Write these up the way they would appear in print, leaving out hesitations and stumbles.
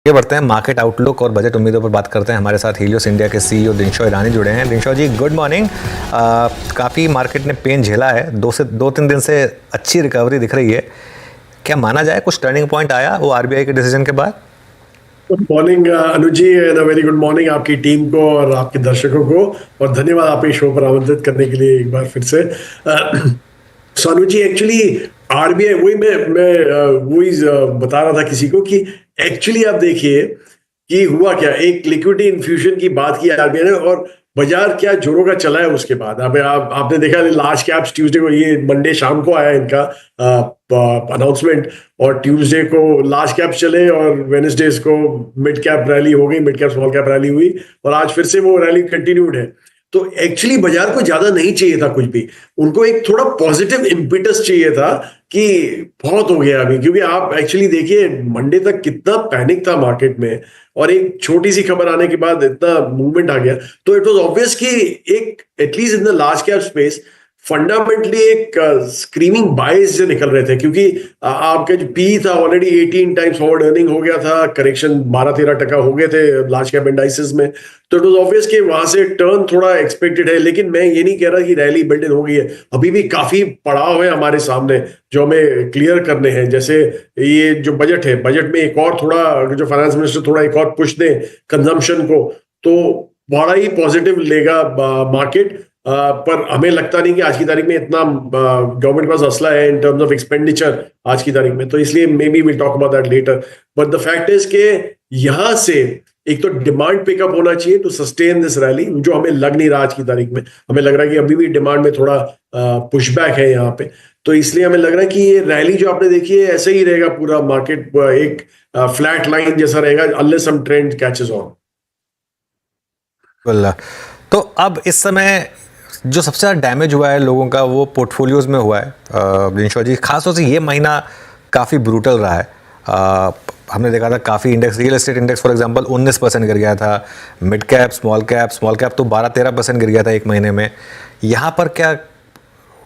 ये बढ़ते हैं मार्केट आउटलुक और बजट उम्मीदों पर बात करते हैं। हमारे साथ हीलियोस इंडिया के सीईओ दिनशॉ ईरानी जुड़े हैं। दिनशॉ जी, गुड मॉर्निंग। काफ़ी मार्केट ने पेन झेला है, 2-3 दिन से अच्छी रिकवरी दिख रही है। क्या माना जाए कुछ टर्निंग पॉइंट आया वो आरबीआई के डिसीजन के बाद? Good morning Anuj ji, and very good morning आपकी टीम को और आपके दर्शकों को, और धन्यवाद आपके शो पर आमंत्रित करने के लिए एक बार फिर से। सो अनुज जी, एक्चुअली आरबीआई, वही मैं वही बता रहा था किसी को कि एक्चुअली आप देखिए कि हुआ क्या, एक लिक्विडिटी इन्फ्यूजन की बात की आरबीआई ने, और बाजार क्या जोरों का चला है उसके बाद। अब आपने देखा लार्ज कैप्स ट्यूसडे को, ये मंडे शाम को आया इनका अनाउंसमेंट, और ट्यूसडे को लार्ज कैप चले और वेडनेसडे को मिड कैप रैली हो गई, mid cap small cap rally हुई, और आज फिर से वो रैली कंटिन्यूड है। तो एक्चुअली बाजार को ज्यादा नहीं चाहिए था कुछ भी, उनको एक थोड़ा पॉजिटिव इम्पिटस चाहिए था कि बहुत हो गया अभी, क्योंकि आप एक्चुअली देखिए मंडे तक कितना पैनिक था मार्केट में, और एक छोटी सी खबर आने के बाद इतना मूवमेंट आ गया। तो इट वाज ऑब्वियस कि एक at least in the large cap space fundamentally एक स्क्रीमिंग बायस जो निकल रहे थे, क्योंकि आपका जो पी था ऑलरेडी 18 टाइम्स फॉरवर्ड अर्निंग हो गया था, करेक्शन 12-13% हो गए थे लार्ज कैप इंडाइसेस में। तो इट वाज ऑब्वियस कि वहां से टर्न थोड़ा एक्सपेक्टेड है, लेकिन मैं ये नहीं कह रहा कि रैली बिल्ड इन हो गई है। अभी भी काफी पड़ाव है हमारे सामने जो हमें क्लियर करने हैं। जैसे ये जो बजट है, बजट में एक और थोड़ा, जो फाइनेंस मिनिस्टर थोड़ा एक और पुश दें कंजम्पशन को, तो बड़ा ही पॉजिटिव लेगा मार्केट। पर हमें लगता नहीं कि आज की तारीख में इतना गवर्नमेंट के पास असला है इन टर्म्स ऑफ एक्सपेंडिचर आज की तारीख में, तो इसलिए maybe will talk about that letter. But the fact is के यहां से एक तो डिमांड पिकअप होना चाहिए टू सस्टेन दिस रैली, जो हमें लग नहीं रहा आज की तारीख में। हमें लग रहा है कि अभी भी डिमांड में थोड़ा पुशबैक है यहाँ पे, तो इसलिए हमें लग रहा है कि ये रैली जो आपने देखी है ऐसे ही रहेगा पूरा मार्केट, एक फ्लैट लाइन जैसा रहेगा unless some trend catches on. तो अब इस समय जो सबसे ज़्यादा डैमेज हुआ है लोगों का वो पोर्टफोलियोज में हुआ है दिनशॉ जी। खासतौर से ये महीना काफ़ी ब्रूटल रहा है। हमने देखा था काफ़ी index, real estate index for example 19% गिर गया था। मिड कैप स्मॉल कैप तो 12-13% गिर गया था एक महीने में। यहाँ पर क्या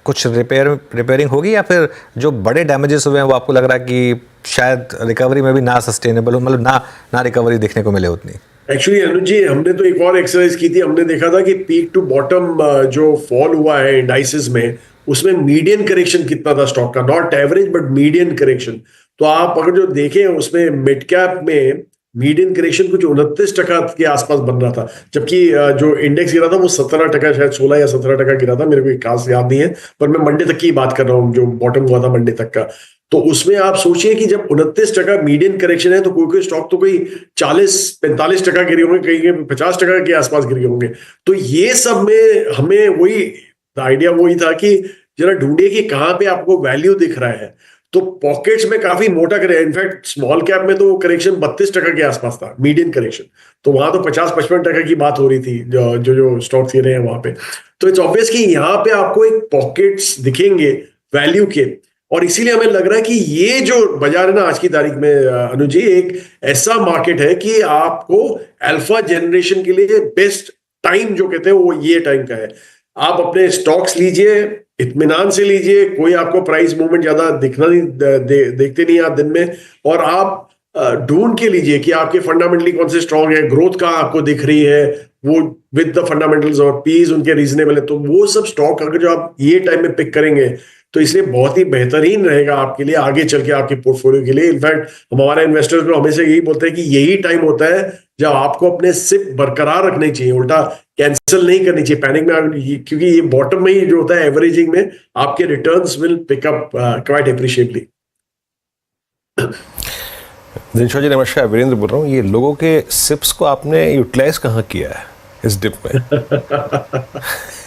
कुछ रिपेयरिंग होगी, या फिर जो बड़े डैमेजेस हुए हैं वो आपको लग रहा है कि शायद रिकवरी में भी ना सस्टेनेबल हो, मतलब ना रिकवरी देखने को मिले उतनी? एक्चुअली अनुज जी, हमने तो एक और एक्सरसाइज की थी। हमने देखा था कि पीक टू बॉटम जो फॉल हुआ है इंडाइसेस में, उसमें मीडियन करेक्शन कितना था स्टॉक का, not average but median correction. तो आप अगर जो देखें उसमें मिड कैप में मीडियन करेक्शन कुछ 29% के आसपास बन रहा था, जबकि जो इंडेक्स गिरा था वो 17%, शायद 16 या 17% गिरा था, मेरे को खास याद नहीं है, पर मैं मंडे तक की बात कर रहा हूँ जो बॉटम हुआ था मंडे तक का। तो उसमें आप सोचिए कि जब 29% मीडियन करेक्शन है, तो कोई कोई स्टॉक तो कोई 40-45% गिरे होंगे, कहीं 50% के आसपास गिरे होंगे। तो ये सब में हमें वही आइडिया वही था कि जरा ढूंढिए कि कहाँ पे आपको वैल्यू दिख रहा है। तो पॉकेट्स में काफी मोटा करे, इनफैक्ट स्मॉल कैप में तो करेक्शन 32% के आसपास था मीडियन करेक्शन, तो वहां तो 50-55% की बात हो रही थी जो स्टॉक्स गिरे हैं वहां पे। तो इट्स ऑब्वियस कि यहाँ पे आपको एक पॉकेट्स दिखेंगे वैल्यू के, और इसीलिए हमें लग रहा है कि ये जो बाजार है ना आज की तारीख में अनुज जी, एक ऐसा मार्केट है कि आपको अल्फा जनरेशन के लिए बेस्ट टाइम जो कहते हैं वो ये टाइम का है। आप अपने स्टॉक्स लीजिए, इत्मीनान से लीजिए, कोई आपको प्राइस मूवमेंट ज्यादा दिखना नहीं, देखते नहीं आप दिन में, और आप ढूंढ के लीजिए कि आपके फंडामेंटली कौन से स्ट्रांग है, ग्रोथ कहाँ आपको दिख रही है, वो विद द फंडामेंटल्स और पीज उनके रीजनेबल है। तो वो सब स्टॉक अगर जो आप ये टाइम में पिक करेंगे तो इसलिए बहुत ही बेहतरीन रहेगा आपके लिए आगे चल के, आपके पोर्टफोलियो के लिए। इनफैक्ट हमारे इन्वेस्टर्स को हमेशा यही बोलते हैं कि यही टाइम होता है जब आपको अपने सिप बरकरार रखने चाहिए, उल्टा कैंसिल नहीं करनी चाहिए पैनिक में, क्योंकि ये बॉटम में ही जो होता है एवरेजिंग में आपके returns will pick up quite appreciably. Dinshaw ji नमस्कार, वीरेंद्र बोल रहा हूँ। ये लोगों के सिप्स को आपने यूटिलाइज कहाँ किया है इस डिप में?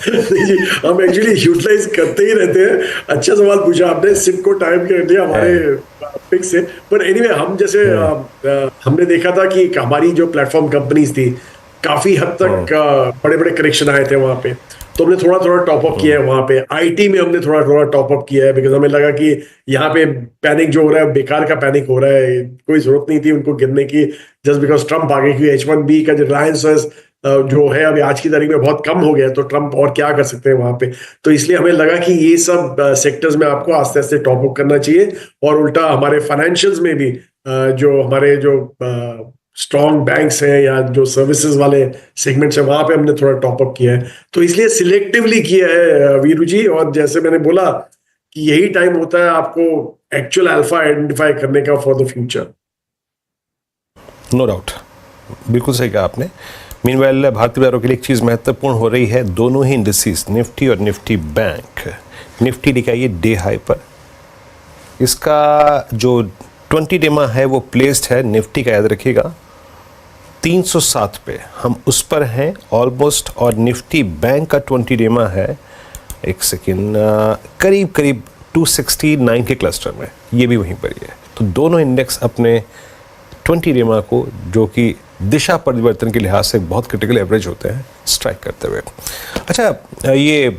जी, हम एक्चुअली यूटिलाइज करते ही रहते हैं। अच्छा सवाल पूछा आपने, सिप को टाइम कर दिया हमारे पिक से। पर एनीवे हम जैसे हमने देखा था कि हमारी जो प्लेटफॉर्म कंपनीज थी काफी हद तक बड़े बड़े करेक्शन आए थे वहां पे, तो हमने थोड़ा थोड़ा टॉप अप किया है वहां पे। आईटी में हमने थोड़ा थोड़ा टॉप अप किया है, बिकॉज हमें लगा कि यहाँ पे पैनिक जो हो रहा है बेकार का पैनिक हो रहा है, कोई जरूरत नहीं थी उनको गिरने की जस्ट बिकॉज ट्रम्प आ गए। क्योंकि H1B का जो रिलायंस जो है अभी आज की तारीख में बहुत कम हो गया, तो ट्रम्प और क्या कर सकते हैं वहां पे। तो इसलिए हमें लगा कि ये सब सेक्टर्स में आपको आस्ते आस्ते टॉप अप करना चाहिए, और उल्टा हमारे फाइनेंशियल्स में भी जो हमारे जो स्ट्रॉन्ग बैंक्स हैं या जो सर्विसेज वाले सेगमेंट्स हैं वहां पे हमने थोड़ा टॉप अप किया है, तो इसलिए सिलेक्टिवली किया है वीरू जी। और जैसे मैंने बोला कि यही टाइम होता है आपको एक्चुअल अल्फा आइडेंटिफाई करने का for the future. No doubt, बिल्कुल सही कहा आपने। मीनवाइल भारतीय बाजारों के लिए एक चीज़ महत्वपूर्ण हो रही है, दोनों ही इंडिसेस निफ्टी और निफ्टी बैंक। निफ्टी दिखाइए डे हाई पर, इसका जो 20 डेमा है वो प्लेस्ड है, निफ्टी का याद रखिएगा 307 पे, हम उस पर हैं ऑलमोस्ट। और निफ्टी बैंक का 20 डेमा है, एक सेकेंड, करीब करीब 269 के क्लस्टर में, ये भी वहीं पर ही है। तो दोनों इंडेक्स अपने 20 डेमा को, जो कि दिशा परिवर्तन के लिहाज से बहुत क्रिटिकल एवरेज होते हैं, स्ट्राइक करते हुए। अच्छा, ये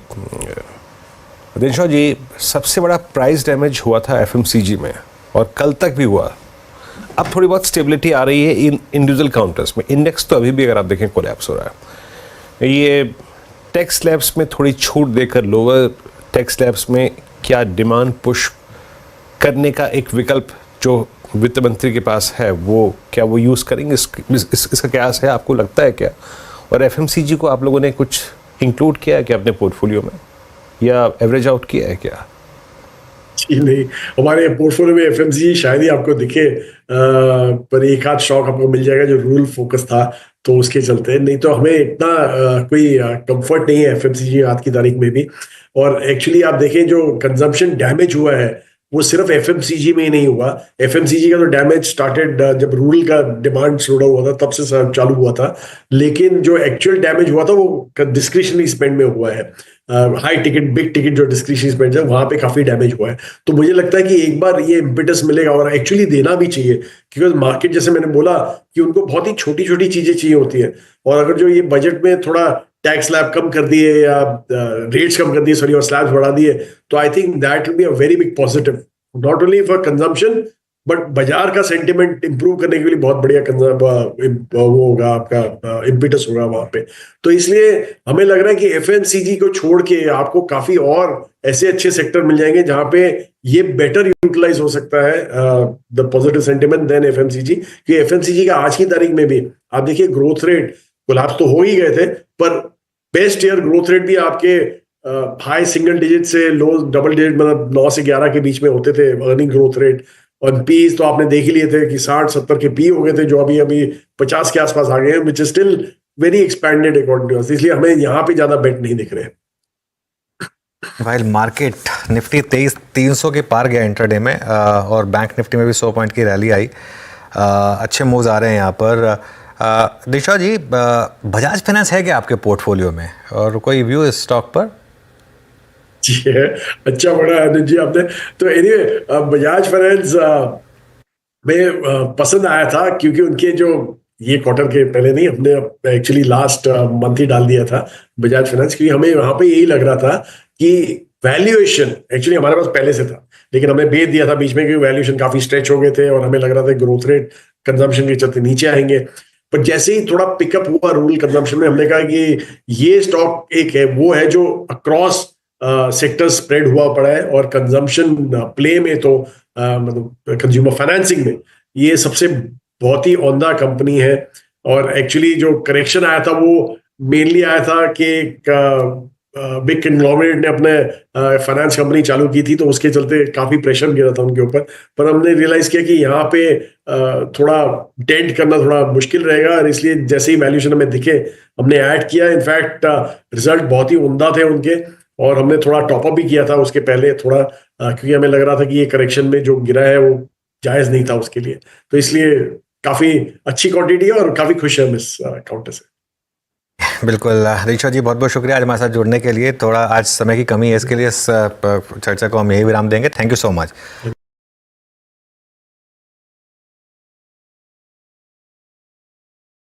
दिनशॉ जी, सबसे बड़ा प्राइस डैमेज हुआ था एफएमसीजी में और कल तक भी हुआ। अब थोड़ी बहुत स्टेबिलिटी आ रही है इन इंडिविजुअल काउंटर्स में। इंडेक्स तो अभी भी अगर आप देखें कोलैप्स हो रहा है। ये टेक स्लैब्स में थोड़ी छूट देकर लोअर टेक स्लैब्स में क्या डिमांड पुश करने का एक विकल्प जो वित्त मंत्री के पास है, वो क्या वो यूज़ करेंगे? इसका क्या है, आपको लगता है क्या? और एफएमसीजी को आप लोगों ने कुछ इंक्लूड किया है क्या अपने पोर्टफोलियो में, या एवरेज आउट किया है क्या? जी नहीं, हमारे पोर्टफोलियो में एफएमसीजी शायद ही आपको दिखे, पर एक आध स्टॉक आपको मिल जाएगा जो रूरल फोकस था, तो उसके चलते। नहीं तो हमें इतना कोई कंफर्ट नहीं है एफएमसीजी आज की तारीख में भी। और एक्चुअली आप देखें जो कंजम्पशन डैमेज हुआ है वो सिर्फ एफएमसीजी में ही नहीं हुआ। एफएमसीजी का तो डैमेज स्टार्टेड जब रूरल का डिमांड स्लो डाउन हुआ था तब से चालू हुआ था, लेकिन जो एक्चुअल डैमेज हुआ था वो डिस्क्रिशनरी स्पेंड में हुआ है। हाई टिकट, बिग टिकट जो डिस्क्रिशनरी स्पेंड है वहां पे काफी डैमेज हुआ है। तो मुझे लगता है कि एक बार ये इम्पिटस मिलेगा, और एक्चुअली देना भी चाहिए, क्योंकि मार्केट, जैसे मैंने बोला कि उनको बहुत ही छोटी छोटी चीजें चाहिए होती है। और अगर जो ये बजट में थोड़ा टैक्स स्लैब कम कर दिए या रेट्स कम कर दिए, सॉरी, और स्लैब्स बढ़ा दिए, तो I think that will be a very big positive, not only for consumption but बाजार का सेंटिमेंट इंप्रूव करने के लिए बहुत बढ़िया वो होगा, आपका इम्पिटस होगा वहां पे। तो इसलिए हमें लग रहा है कि एफएमसीजी को छोड़ के आपको काफी और ऐसे अच्छे सेक्टर मिल जाएंगे जहां पे ये बेटर यूटिलाइज हो सकता है the positive sentiment then FMCG. कि एफएमसीजी का आज की तारीख में भी आप देखिए ग्रोथ रेट, कोलैप्स तो हो ही गए थे, पर बेस्ट ईयर ग्रोथ रेट भी आपके हाई सिंगल डिजिट से लो डबल डिजिट, मतलब 9 से 11 के बीच में होते थे अर्निंग ग्रोथ रेट। और पीज तो आपने देख ही लिए थे कि 60-70 के पी हो गए थे, जो अभी अभी 50 के आसपास आ गए हैं, which is still very expanded according to us. इसलिए हमें यहाँ पे ज्यादा बेट नहीं दिख रहे हैं। वाइल मार्केट निफ्टी 2300 के पार गया इंट्राडे में, और बैंक निफ्टी में भी 100 पॉइंट की रैली आई। अच्छे मूव्स आ रहे हैं यहाँ पर। दिशा जी, बजाज फाइनेंस है क्या आपके पोर्टफोलियो में, और कोई व्यू इस स्टॉक पर? जी है, अच्छा बड़ा आनंद जी आपने। तो एनीवे बजाज फाइनेंस में पसंद आया था क्योंकि उनके जो ये क्वार्टर के पहले नहीं, हमने एक्चुअली लास्ट मंथ ही डाल दिया था बजाज फाइनेंस, क्योंकि हमें वहां पे यही लग रहा था कि वैल्यूएशन एक्चुअली हमारे पास पहले से था, लेकिन हमने बेच दिया था बीच में क्योंकि वैल्यूएशन काफी स्ट्रेच हो गए थे और हमें लग रहा था ग्रोथ रेट कंजम्पशन के चलते नीचे आएंगे। पर जैसे ही थोड़ा पिकअप हुआ रूरल कंजम्पशन में, हमने कहा कि ये स्टॉक एक है वो है जो अक्रॉस सेक्टर स्प्रेड हुआ पड़ा है, और कंजम्पशन प्ले में तो मतलब कंज्यूमर फाइनेंसिंग में ये सबसे बहुत ही औंधा कंपनी है। और एक्चुअली जो करेक्शन आया था वो मेनली आया था कि बिग कंग्लोमरेट ने अपने फाइनेंस कंपनी चालू की थी, तो उसके चलते काफी प्रेशर गिरा था उनके ऊपर। पर हमने रियलाइज किया कि यहाँ पे थोड़ा डेंट करना थोड़ा मुश्किल रहेगा, और इसलिए जैसे ही वैल्यूएशन हमें दिखे हमने ऐड किया। इनफैक्ट रिजल्ट बहुत ही उम्दा थे उनके, और हमने थोड़ा टॉपअप भी किया था उसके पहले थोड़ा, क्योंकि हमें लग रहा था कि ये करेक्शन में जो गिरा है वो जायज नहीं था उसके लिए। तो इसलिए काफी अच्छी क्वांटिटी है और काफी खुश है हम इस काउंटर से। बिल्कुल ऋषा जी, बहुत बहुत शुक्रिया आज हमारे साथ जुड़ने के लिए। थोड़ा आज समय की कमी है, इसके लिए इस चर्चा को हम यही विराम देंगे। Thank you so much.